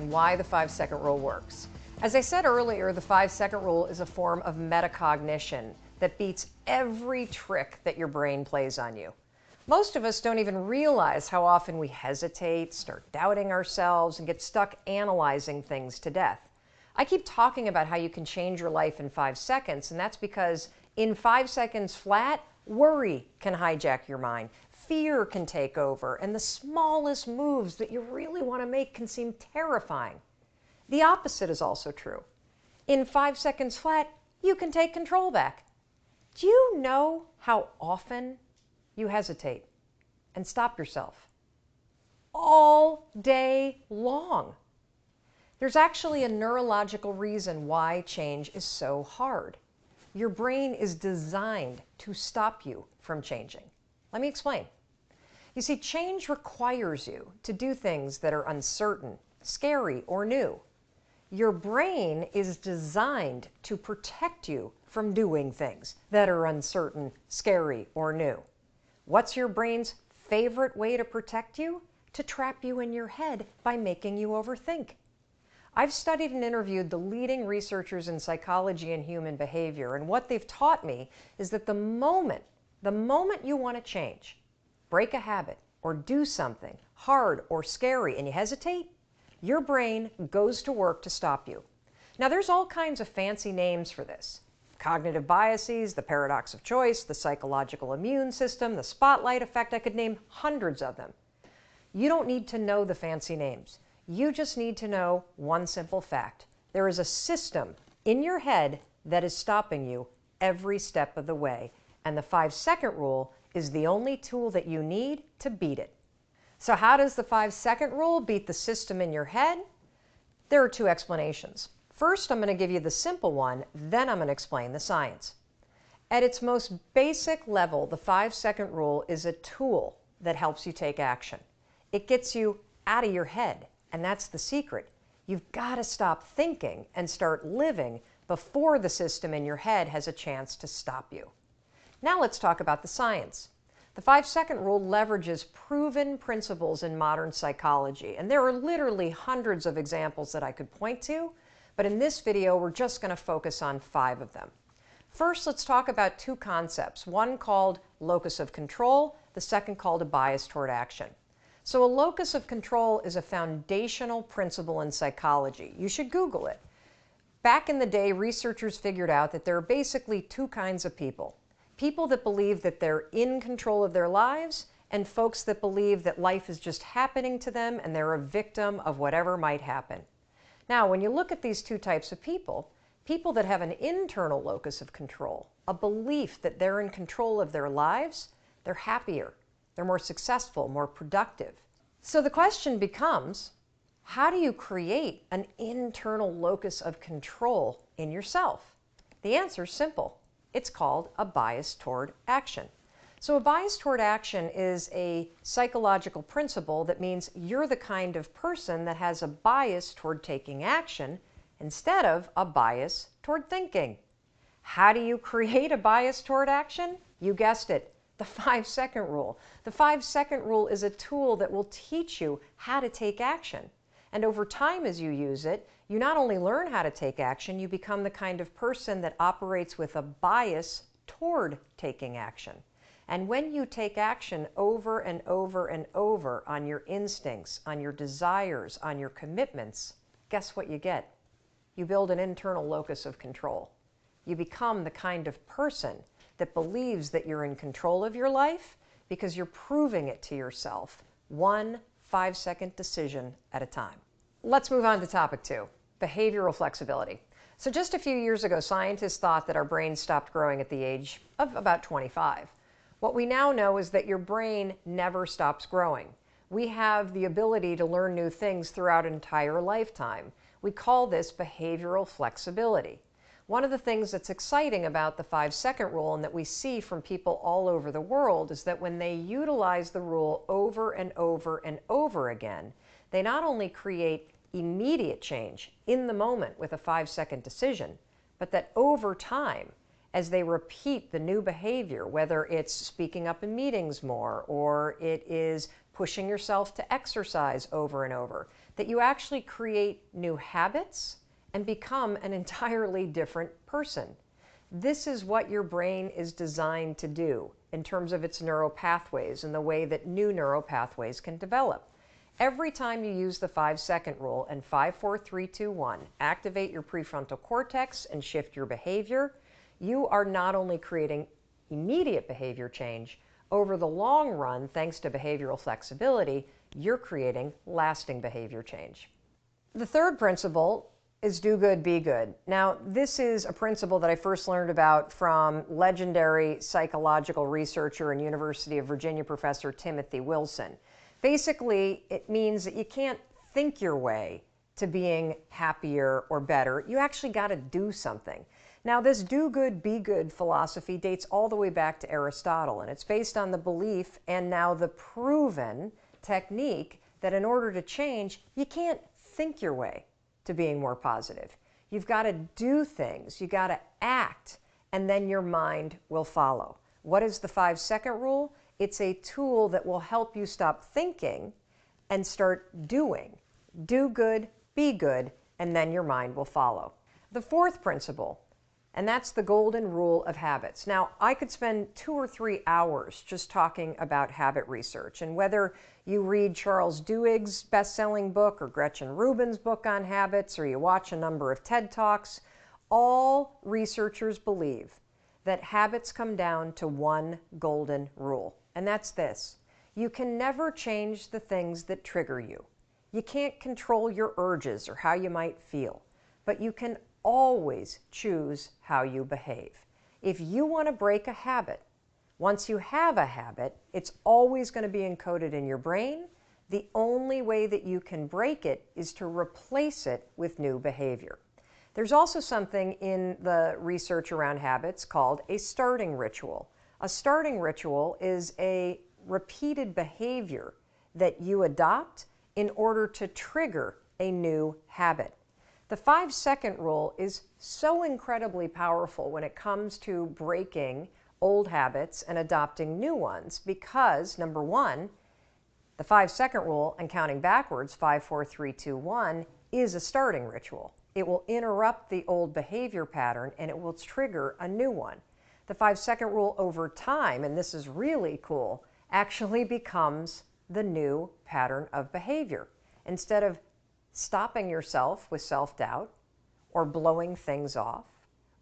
Why the 5-second rule works. As I said earlier, the 5-second rule is a form of metacognition that beats every trick that your brain plays on you. Most of us don't even realize how often we hesitate, start doubting ourselves, and get stuck analyzing things to death. I keep talking about how you can change your life in 5 seconds, and that's because in 5 seconds flat, worry can hijack your mind. Fear can take over, and the smallest moves that you really want to make can seem terrifying. The opposite is also true. In 5 seconds flat, you can take control back. Do you know how often you hesitate and stop yourself? All day long. There's actually a neurological reason why change is so hard. Your brain is designed to stop you from changing. Let me explain. You see, change requires you to do things that are uncertain, scary, or new. Your brain is designed to protect you from doing things that are uncertain, scary, or new. What's your brain's favorite way to protect you? To trap you in your head by making you overthink. I've studied and interviewed the leading researchers in psychology and human behavior, and what they've taught me is that the moment you want to change, break a habit, or do something hard or scary and you hesitate, your brain goes to work to stop you. Now, there's all kinds of fancy names for this. Cognitive biases, the paradox of choice, the psychological immune system, the spotlight effect. I could name hundreds of them. You don't need to know the fancy names. You just need to know one simple fact. There is a system in your head that is stopping you every step of the way, and the 5-second rule is the only tool that you need to beat it. So how does the 5-second rule beat the system in your head? There are two explanations. First, I'm going to give you the simple one, then I'm going to explain the science. At its most basic level, the 5-second rule is a tool that helps you take action. It gets you out of your head, and that's the secret. You've got to stop thinking and start living before the system in your head has a chance to stop you. Now let's talk about the science. The 5-second rule leverages proven principles in modern psychology, and there are literally hundreds of examples that I could point to, but in this video we're just going to focus on 5 of them. First, let's talk about 2 concepts, one called locus of control, the second called a bias toward action. So a locus of control is a foundational principle in psychology. You should Google it. Back in the day, researchers figured out that there are basically 2 kinds of people. People that believe that they're in control of their lives, and folks that believe that life is just happening to them and they're a victim of whatever might happen. Now, when you look at these 2 types of people, people that have an internal locus of control, a belief that they're in control of their lives, they're happier, they're more successful, more productive. So the question becomes, how do you create an internal locus of control in yourself? The answer is simple. It's called a bias toward action. So a bias toward action is a psychological principle that means you're the kind of person that has a bias toward taking action instead of a bias toward thinking. How do you create a bias toward action? You guessed it, the 5-second rule. The 5-second rule is a tool that will teach you how to take action. And over time, as you use it, you not only learn how to take action, you become the kind of person that operates with a bias toward taking action. And when you take action over and over and over on your instincts, on your desires, on your commitments, guess what you get? You build an internal locus of control. You become the kind of person that believes that you're in control of your life because you're proving it to yourself, one 5-second decision at a time. Let's move on to topic 2, behavioral flexibility. So just a few years ago, scientists thought that our brains stopped growing at the age of about 25. What we now know is that your brain never stops growing. We have the ability to learn new things throughout an entire lifetime. We call this behavioral flexibility. One of the things that's exciting about the 5-second rule and that we see from people all over the world is that when they utilize the rule over and over and over again, they not only create immediate change in the moment with a 5-second decision, but that over time, as they repeat the new behavior, whether it's speaking up in meetings more, or it is pushing yourself to exercise over and over, that you actually create new habits and become an entirely different person. This is what your brain is designed to do in terms of its neural pathways and the way that new neural pathways can develop. Every time you use the 5-second rule and 5, 4, 3, 2, 1, activate your prefrontal cortex and shift your behavior, you are not only creating immediate behavior change, over the long run, thanks to behavioral flexibility, you're creating lasting behavior change. The third principle is do good, be good. Now, this is a principle that I first learned about from legendary psychological researcher and University of Virginia professor Timothy Wilson. Basically, it means that you can't think your way to being happier or better. You actually got to do something. Now, this do good, be good philosophy dates all the way back to Aristotle, and it's based on the belief and now the proven technique that in order to change, you can't think your way to being more positive. You've got to do things, you got to act, and then your mind will follow. What is the 5-second rule? It's a tool that will help you stop thinking and start doing. Do good, be good, and then your mind will follow. The fourth principle, and that's the golden rule of habits. Now, I could spend 2 or 3 hours just talking about habit research, and whether you read Charles Duhigg's best-selling book or Gretchen Rubin's book on habits, or you watch a number of TED Talks, all researchers believe that habits come down to one golden rule, and that's this: you can never change the things that trigger you. You can't control your urges or how you might feel, but you can always choose how you behave. If you want to break a habit, once you have a habit, it's always going to be encoded in your brain. The only way that you can break it is to replace it with new behavior. There's also something in the research around habits called a starting ritual. A starting ritual is a repeated behavior that you adopt in order to trigger a new habit. The 5-second rule is so incredibly powerful when it comes to breaking old habits and adopting new ones because, number one, the 5-second rule and counting backwards, 5, 4, 3, 2, 1, is a starting ritual. It will interrupt the old behavior pattern and it will trigger a new one. The 5-second rule over time, and this is really cool, actually becomes the new pattern of behavior. Instead of stopping yourself with self-doubt or blowing things off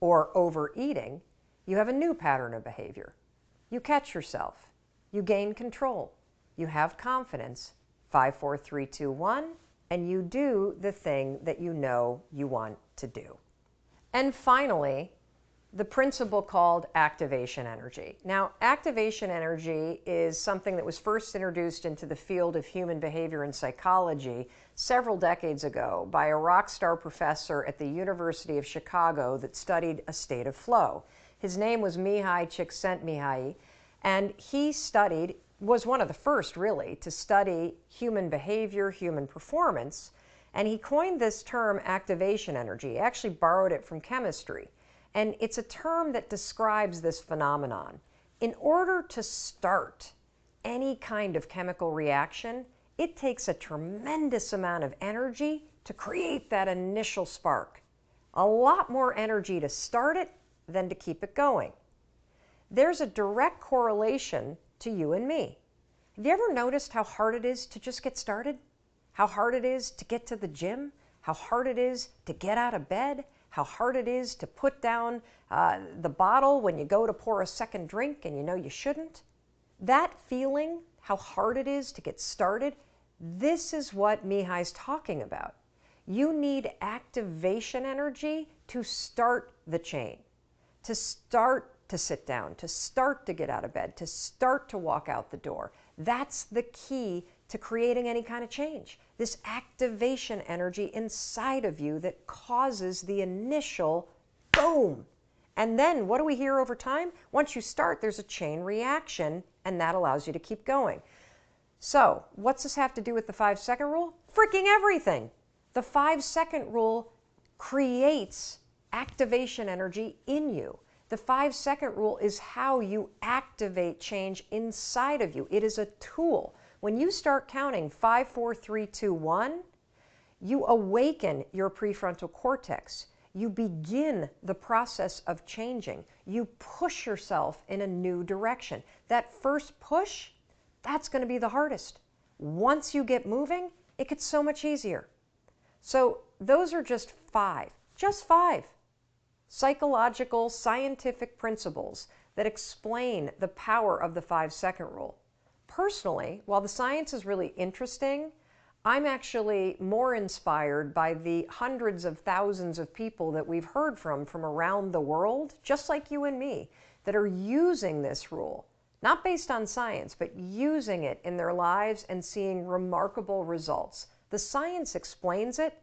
or overeating, you have a new pattern of behavior. You catch yourself, you gain control, you have confidence, 5, 4, 3, 2, 1, and you do the thing that you know you want to do. And finally, the principle called activation energy. Now, activation energy is something that was first introduced into the field of human behavior and psychology several decades ago by a rock star professor at the University of Chicago that studied a state of flow. His name was Mihai Csikszentmihalyi, and he was one of the first really to study human behavior, human performance, and he coined this term activation energy. He actually borrowed it from chemistry. And it's a term that describes this phenomenon. In order to start any kind of chemical reaction, it takes a tremendous amount of energy to create that initial spark. A lot more energy to start it than to keep it going. There's a direct correlation to you and me. Have you ever noticed how hard it is to just get started? How hard it is to get to the gym? How hard it is to get out of bed? How hard it is to put down the bottle when you go to pour a second drink and you know you shouldn't? That feeling, how hard it is to get started, this is what Mihai's talking about. You need activation energy to start the chain, to start to sit down, to start to get out of bed, to start to walk out the door. That's the key to creating any kind of change. This activation energy inside of you that causes the initial boom. And then what do we hear over time? Once you start, there's a chain reaction, and that allows you to keep going. So what's this have to do with the 5-second rule? Freaking everything. The 5-second rule creates activation energy in you. The 5-second rule is how you activate change inside of you. It is a tool When you start counting 5, 4, 3, 2, 1, you awaken your prefrontal cortex. You begin the process of changing. You push yourself in a new direction. That first push, that's going to be the hardest. Once you get moving, it gets so much easier. So those are just five psychological, scientific principles that explain the power of the 5-second rule. Personally, while the science is really interesting, I'm actually more inspired by the hundreds of thousands of people that we've heard from around the world, just like you and me, that are using this rule, not based on science, but using it in their lives and seeing remarkable results. The science explains it,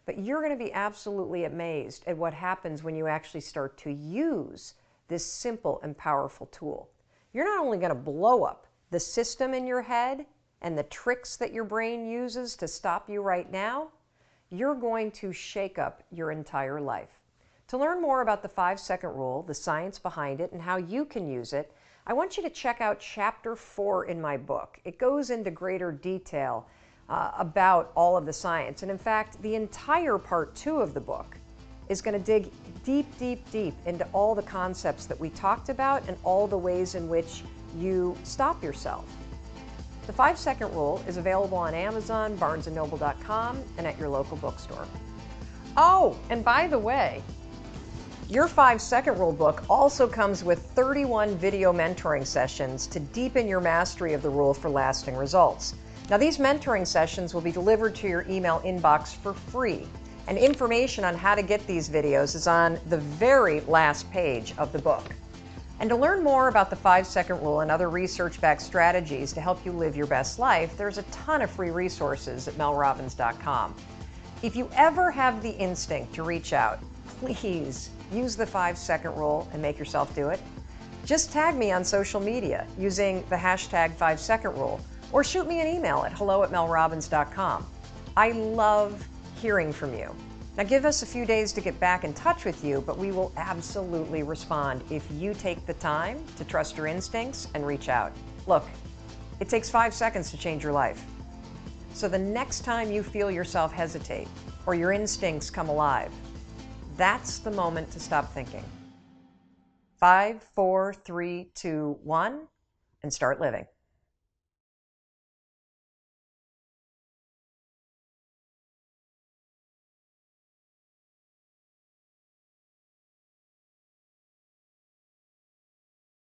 but you're going to be absolutely amazed at what happens when you actually start to use this simple and powerful tool. You're not only going to blow up the system in your head and the tricks that your brain uses to stop you right now, you're going to shake up your entire life. To learn more about the 5-second rule, the science behind it, and how you can use it, I want you to check out Chapter 4 in my book. It goes into greater detail about all of the science. And in fact, the entire Part 2 of the book is going to dig deep, deep, deep into all the concepts that we talked about and all the ways in which you stop yourself. The 5-second rule is available on Amazon, barnesandnoble.com, and at your local bookstore. Oh, and by the way, your 5-second rule book also comes with 31 video mentoring sessions to deepen your mastery of the rule for lasting results. Now, these mentoring sessions will be delivered to your email inbox for free, and information on how to get these videos is on the very last page of the book. And to learn more about the 5-second rule and other research-backed strategies to help you live your best life, there's a ton of free resources at melrobbins.com. If you ever have the instinct to reach out, please use the 5-second rule and make yourself do it. Just tag me on social media using the hashtag 5-second rule, or shoot me an email at hello@melrobbins.com. I love hearing from you. Now, give us a few days to get back in touch with you, but we will absolutely respond if you take the time to trust your instincts and reach out. Look, it takes 5 seconds to change your life. So the next time you feel yourself hesitate or your instincts come alive, that's the moment to stop thinking. 5, 4, 3, 2, 1, and start living.